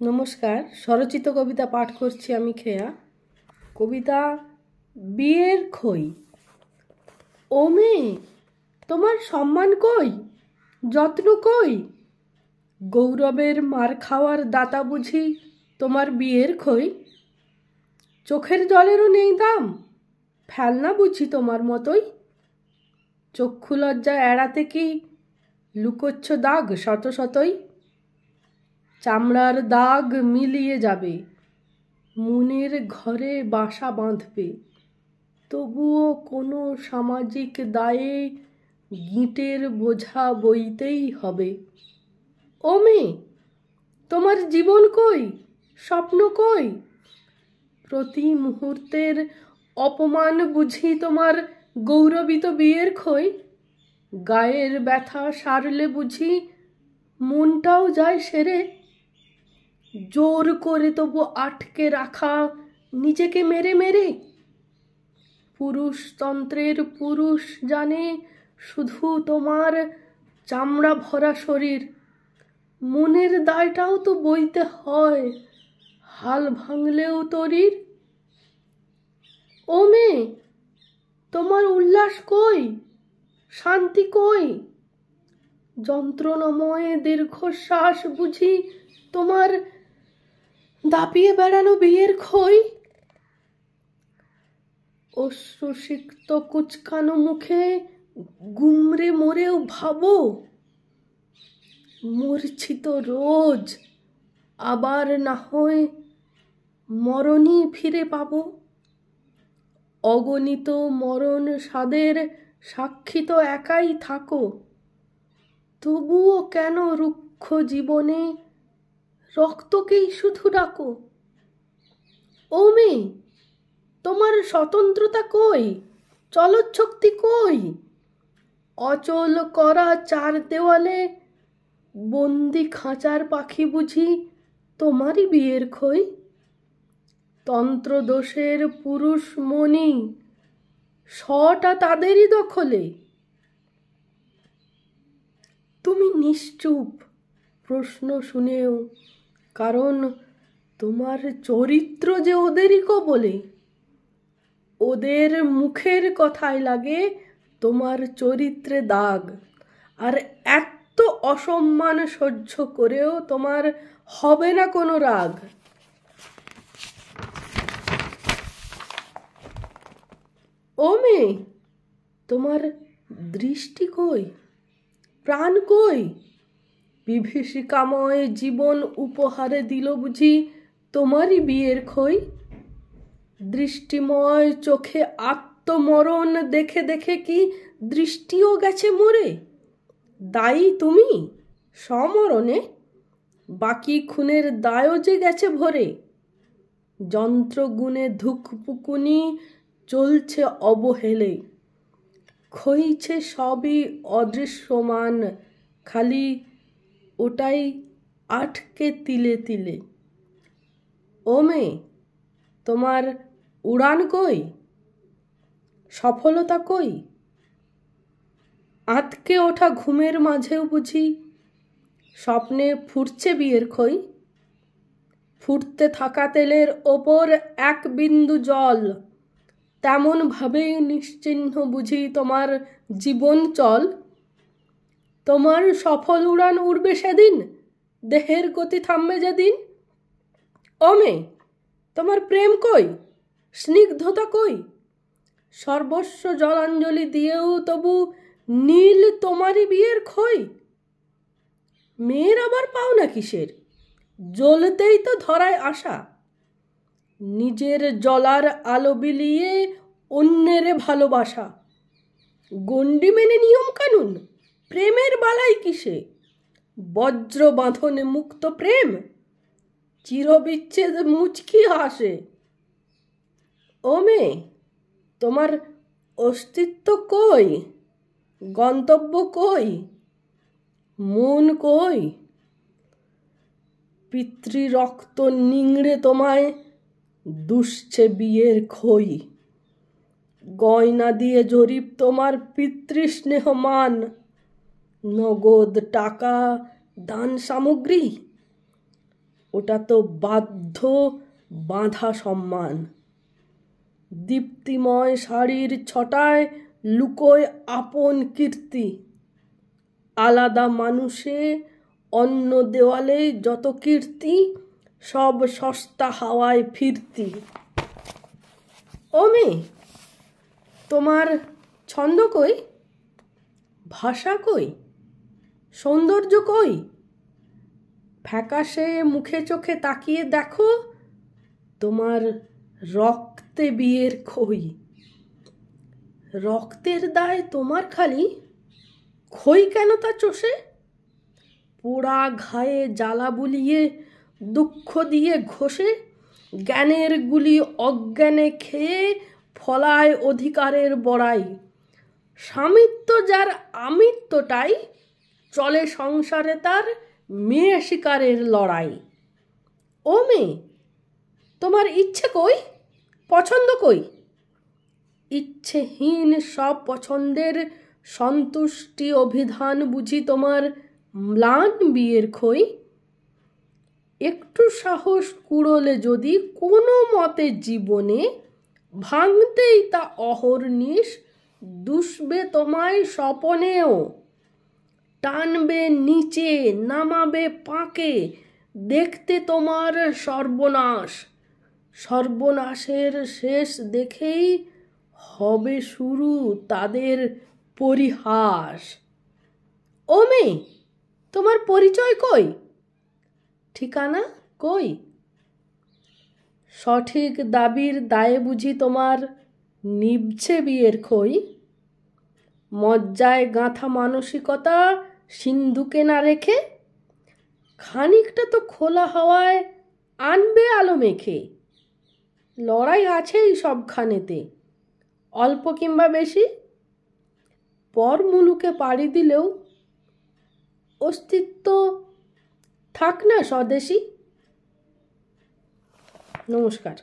নমস্কার, স্বরচিত কবিতা পাঠ করছি আমি খেয়া। কবিতা বিয়ের খই। ও মেয়ে, তোমার সম্মান কই, যত্ন কই? গৌরবের মার খাওয়ার দাতা বুঝি তোমার বিয়ের খই? চোখের জলেরও নেই দাম, ফেলনা বুঝি তোমার মতোই? চক্ষু লজ্জা এড়াতে কি লুকোচ্ছ দাগ শত শতই? চামড়ার দাগ মিলিয়ে যাবে, মনের ঘরে বাসা বাঁধবে, তবুও কোনো সামাজিক দায়ে গিঁটের বোঝা বইতেই হবে। ও মেয়ে, তোমার জীবন কই, স্বপ্ন কই? প্রতি মুহূর্তের অপমান বুঝি তোমার গৌরবিত বিয়ের খই? গায়ের ব্যথা সারলে বুঝি মনটাও যায় সেরে? জোর করে তবু আটকে রাখা নিজেকে মেরে মেরে? পুরুষতন্ত্রের পুরুষ জানে শুধু তোমার চামড়া ভরা শরীর, মনের দায়টাও তো বইতে হয়, হাল ভাঙলেও তরির। ও মেয়ে, তোমার উল্লাস কই, শান্তি কই? যন্ত্রণাময় দীর্ঘশ্বাস বুঝি তোমার দাপিয়ে বেড়ানো বিয়ের খই? অশ্রুসিক্ত কুচকানো মুখে গুমরে মরেও ভাবো, মরছি তো রোজ, আবার না হয় মরণই ফিরে পাবো। অগণিত মরণ স্বাদের সাক্ষী তো একাই থাকো, তবুও কেন রুক্ষ জীবনে রক্তকেই শুধু ডাকো? ও মেয়ে, তোমার স্বতন্ত্রতা কই, চলচ্ছক্তি কই? অচল করা চার দেওয়ালে বন্দি খাঁচার পাখি বুঝি তোমারই বিয়ের খই? তন্ত্রদোষের পুরুষ মণি শটা তাদেরই দখলে। তুমি নিশ্চুপ প্রশ্ন শুনেও, কারণ তোমার চরিত্র যে ওদেরই কবলে। ওদের মুখের কথায় লাগে তোমার চরিত্রে দাগ, আর এত অসম্মান সহ্য করেও তোমার হবে না কোনো রাগ। ও মেয়ে, তোমার দৃষ্টি কই, প্রাণ কই? বিভীষিকাময় জীবন উপহারে দিল বুঝি তোমারই বিয়ের খই? দৃষ্টিময় চোখে আত্মমরণ দেখে দেখে কি দৃষ্টিও গেছে মরে? দায়ী তুমি সমরণে, বাকি খুনের দায়ও যে গেছে ভরে। যন্ত্রগুণে ধুকপুকুনি চলছে অবহেলে, ক্ষইছে সবই অদৃশ্যমান, খালি ওটাই আটকে তিলে তিলে। ও মেয়ে, তোমার উড়ান কই, সফলতা কই? আঁতকে ওঠা ঘুমের মাঝেও বুঝি স্বপ্নে ফুটছে বিয়ের খই? ফুটতে থাকা তেলের ওপর এক বিন্দু জল, তেমন ভাবেই নিশ্চিহ্ন বুঝি তোমার জীবন চল। তোমার সফল উড়ান উড়বে সেদিন, দেহের গতি থামবে যেদিন। ও মেয়ে, তোমার প্রেম কই, স্নিগ্ধতা কই? সর্বস্ব জলাঞ্জলি দিয়েও তবু নীল তোমারই বিয়ের খই? মেয়ের আবার পাওনা কিসের, জ্বলতেই তো ধরায় আশা। নিজের জ্বলার আলো বিলিয়ে অন্যের ভালোবাসা। গণ্ডি মেনে নিয়ম কানুন, প্রেমের বালাই কিসে? বজ্র বাঁধনে মুক্ত প্রেম, চিরবিচ্ছেদ মুচকি হাসে। ও মেয়ে, তোমার অস্তিত্ব কই, গন্তব্য কই, মন কই? পিতৃরক্ত নিংড়ে তোমায় দুষছে বিয়ের খই। গয়না দিয়ে জরিপ তোমার পিতৃস্নেহ মান, নগদ টাকা দান সামগ্রী। ওটা তো বাধ্য বাঁধা সম্মান। দীপ্তিময় শাড়ির ছটায় লুকোয় আপন কীর্তি। আলাদা মানুষে অন্য দেওয়ালে যত কীর্তি, সব সস্তা হাওয়ায় ফিরতি। ও মেয়ে, তোমার ছন্দ কই, ভাষা কই, সৌন্দর্য কই? ফ্যাকাশে মুখে চোখে তাকিয়ে দেখো, তোমার রক্তে বিয়ের খই। রক্তের দায় তোমার খালি, খই কেন তা চষে? পোড়া ঘায়ে জ্বালা বুলিয়ে দুঃখ দিয়ে ঘষে, জ্ঞানের গুলি অজ্ঞানে খেয়ে ফলায় অধিকারের বড়াই। স্বামিত্ব যার আমিত্বটাই, চলে সংসারে তার মেয়ে শিকারের লড়াই। ও মেয়ে, তোমার ইচ্ছে কই, পছন্দ কই? ইচ্ছেহীন সব পছন্দের সন্তুষ্টি অভিধান বুঝি তোমার ম্লান বিয়ের খই। একটু সাহস কুড়োলে যদি কোনো মতে জীবনে, ভাঙতেই তা অহর্নিশ দুষবে তোমায় স্বপনেও। টানবে নিচে, নামাবে পাকে, দেখতে তোমার সর্বনাশ। সর্বনাশের শেষ দেখেই হবে শুরু তাদের পরিহাস। ও মেয়ে, তোমার পরিচয় কই, ঠিকানা কই? সঠিক দাবির দায়ে বুঝি তোমার নিভছে বিয়ের খই। মজ্জায় গাঁথা মানসিকতা সিন্ধুকে না রেখে, খানিকটা তো খোলা হাওয়ায় আনবে আলো মেখে। লড়াই আছেই সবখানেতে, অল্প কিংবা বেশি। পর মুলুকে পাড়ি দিলেও অস্তিত্ব থাক না স্বদেশী। নমস্কার।